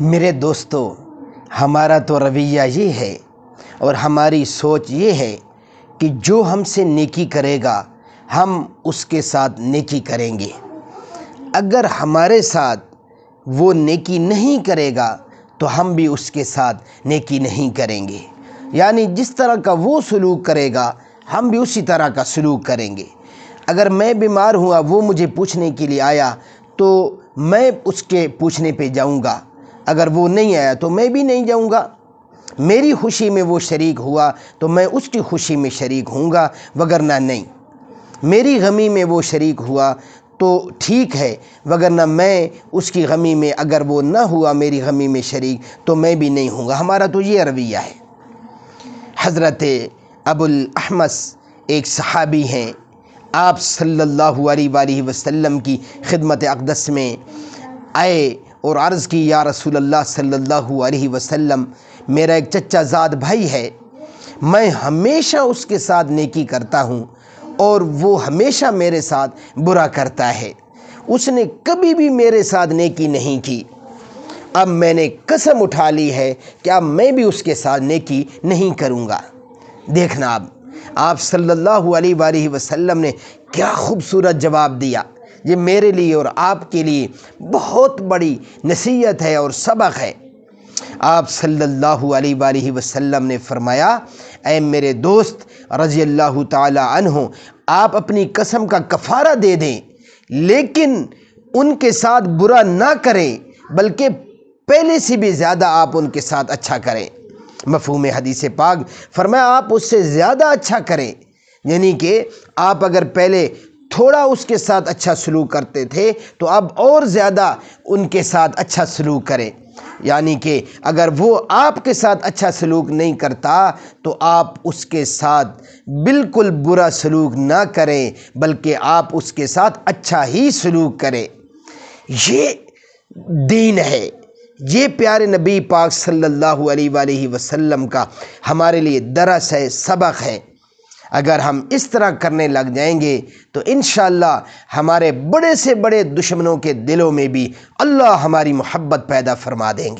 میرے دوستو، ہمارا تو رویہ یہ ہے اور ہماری سوچ یہ ہے کہ جو ہم سے نیکی کرے گا ہم اس کے ساتھ نیکی کریں گے۔ اگر ہمارے ساتھ وہ نیکی نہیں کرے گا تو ہم بھی اس کے ساتھ نیکی نہیں کریں گے، یعنی جس طرح کا وہ سلوک کرے گا ہم بھی اسی طرح کا سلوک کریں گے۔ اگر میں بیمار ہوا، وہ مجھے پوچھنے کے لیے آیا تو میں اس کے پوچھنے پہ جاؤں گا، اگر وہ نہیں آیا تو میں بھی نہیں جاؤں گا۔ میری خوشی میں وہ شریک ہوا تو میں اس کی خوشی میں شریک ہوں گا، وگرنہ نہیں۔ میری غمی میں وہ شریک ہوا تو ٹھیک ہے، وگرنہ میں اس کی غمی میں اگر وہ نہ ہوا میری غمی میں شریک تو میں بھی نہیں ہوں گا۔ ہمارا تو یہ رویہ ہے۔ حضرت ابو الاحمس ایک صحابی ہیں، آپ صلی اللہ علیہ وآلہ وسلم کی خدمت اقدس میں آئے اور عرض کی، یا رسول اللہ صلی اللہ علیہ وسلم، میرا ایک چچا زاد بھائی ہے، میں ہمیشہ اس کے ساتھ نیکی کرتا ہوں اور وہ ہمیشہ میرے ساتھ برا کرتا ہے، اس نے کبھی بھی میرے ساتھ نیکی نہیں کی۔ اب میں نے قسم اٹھا لی ہے کہ اب میں بھی اس کے ساتھ نیکی نہیں کروں گا۔ دیکھنا آپ صلی اللہ علیہ وآلہ وسلم نے کیا خوبصورت جواب دیا۔ یہ میرے لیے اور آپ کے لیے بہت بڑی نصیحت ہے اور سبق ہے۔ آپ صلی اللہ علیہ وآلہ وسلم نے فرمایا، اے میرے دوست رضی اللہ تعالی عنہ، آپ اپنی قسم کا کفارہ دے دیں لیکن ان کے ساتھ برا نہ کریں، بلکہ پہلے سے بھی زیادہ آپ ان کے ساتھ اچھا کریں۔ مفہوم حدیث پاک فرمایا آپ اس سے زیادہ اچھا کریں، یعنی کہ آپ اگر پہلے تھوڑا اس کے ساتھ اچھا سلوک کرتے تھے تو اب اور زیادہ ان کے ساتھ اچھا سلوک کریں، یعنی کہ اگر وہ آپ کے ساتھ اچھا سلوک نہیں کرتا تو آپ اس کے ساتھ بالکل برا سلوک نہ کریں، بلکہ آپ اس کے ساتھ اچھا ہی سلوک کریں۔ یہ دین ہے، یہ پیارے نبی پاک صلی اللہ علیہ وآلہ وسلم کا ہمارے لیے درس ہے، سبق ہے۔ اگر ہم اس طرح کرنے لگ جائیں گے تو انشاءاللہ ہمارے بڑے سے بڑے دشمنوں کے دلوں میں بھی اللہ ہماری محبت پیدا فرما دیں گے۔